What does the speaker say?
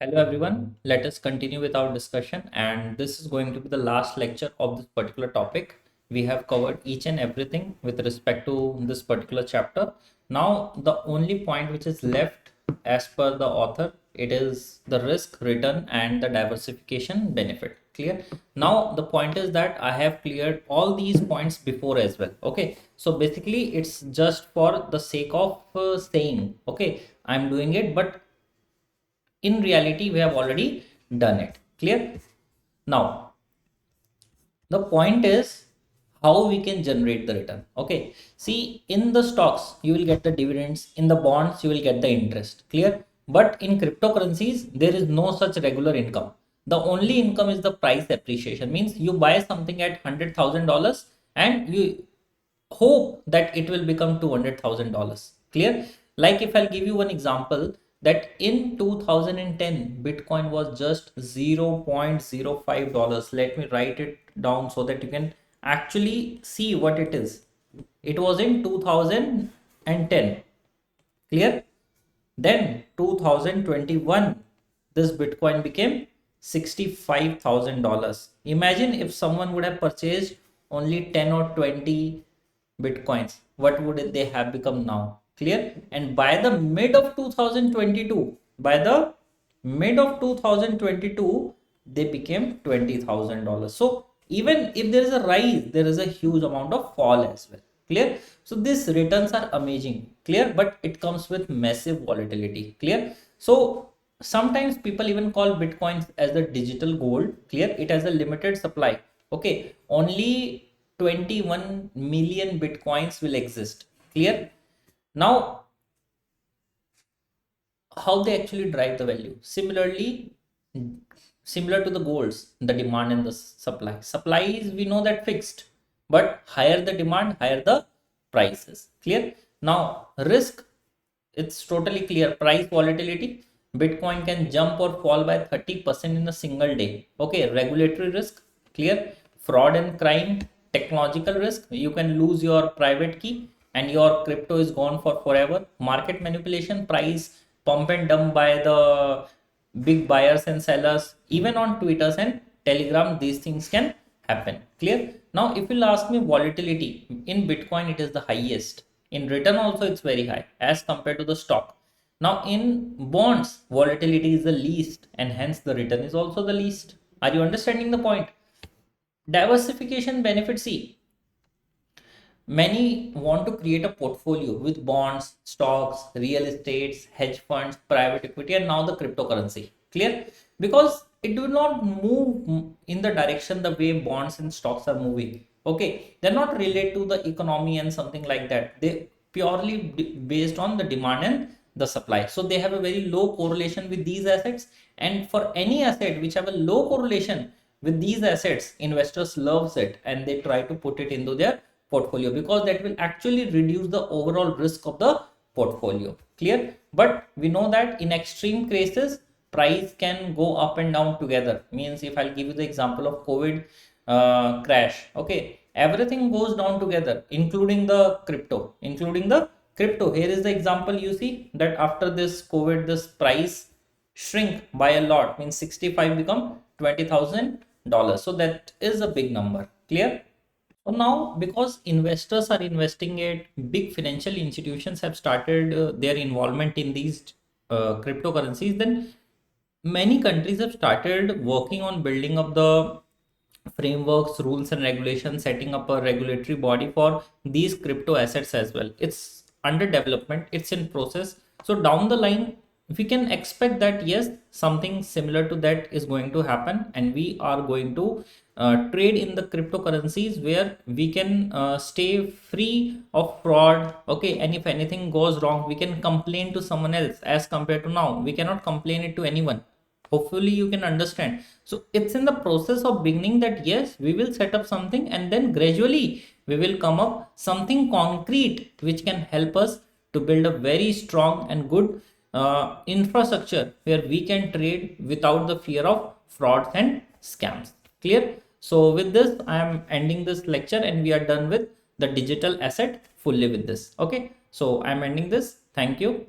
Hello everyone, let us continue with our discussion, and this is going to be the last lecture of this particular topic. We have covered each and everything with respect to this particular chapter. Now the only point which is left as per the author, it is the risk, return and the diversification benefit. Clear? Now the point is that I have cleared all these points before as well. Okay, so basically it's just for the sake of saying, okay, I'm doing it, but in reality we have already done it. Clear? Now the point is how we can generate the return. Okay, see, in the stocks you will get the dividends, in the bonds you will get the interest. Clear? But in cryptocurrencies there is no such regular income. The only income is the price appreciation. Means you buy something at $100,000 and you hope that it will become $200,000. Clear? Like if I'll give you one example, that in 2010 Bitcoin was just $0.05. Let me write it down so that you can actually see what it is. It was in 2010. Clear? Then 2021, this Bitcoin became $65,000. Imagine if someone would have purchased only 10 or 20 Bitcoins, what would they have become now? Clear? And by the mid of 2022, by the mid of 2022, they became $20,000. So even if there is a rise, there is a huge amount of fall as well. Clear? So these returns are amazing. Clear? But it comes with massive volatility. Clear? So sometimes people even call Bitcoins as the digital gold. Clear? It has a limited supply. Okay, only 21 million Bitcoins will exist. Clear? Now how they actually drive the value? Similarly, similar to the golds, the demand and the supply is, we know that, fixed, but higher the demand, higher the prices. Clear? Now risk, it's totally clear. Price volatility, Bitcoin can jump or fall by 30% in a single day. Okay, regulatory risk. Clear? Fraud and crime, technological risk, you can lose your private key and your crypto is gone for forever. Market manipulation, price pump and dump by the big buyers and sellers. Even on Twitter and Telegram these things can happen. Clear? Now if you'll ask me, volatility in Bitcoin, it is the highest. In return also it's very high as compared to the stock. Now in bonds, volatility is the least and hence the return is also the least. Are you understanding the point? Diversification benefit, see, many want to create a portfolio with bonds, stocks, real estates, hedge funds, private equity, and now the cryptocurrency. Clear? Because it do not move in the direction the way bonds and stocks are moving. Okay, they're not related to the economy and something like that. They purely based on the demand and the supply. So they have a very low correlation with these assets. And for any asset which have a low correlation with these assets, investors loves it and they try to put it into their portfolio because that will actually reduce the overall risk of the portfolio. Clear? But we know that in extreme cases price can go up and down together. Means if I'll give you the example of COVID crash, okay, everything goes down together including the crypto. Here is the example. You see that after this COVID, this price shrink by a lot, means 65 become $20,000. So that is a big number. Clear? So now, because investors are investing it, big financial institutions have started their involvement in these cryptocurrencies, then many countries have started working on building up the frameworks, rules, and regulations, setting up a regulatory body for these crypto assets as well. It's under development, it's in process. So down the line, we can expect that yes, something similar to that is going to happen, and we are going to trade in the cryptocurrencies where we can stay free of fraud. Okay, and if anything goes wrong, we can complain to someone else. As compared to now, we cannot complain it to anyone. Hopefully you can understand. So it's in the process of beginning that yes, we will set up something and then gradually we will come up something concrete which can help us to build a very strong and good infrastructure where we can trade without the fear of frauds and scams. Clear? So with this I am ending this lecture and we are done with the digital asset fully with this. Okay, so I'm ending this. Thank you.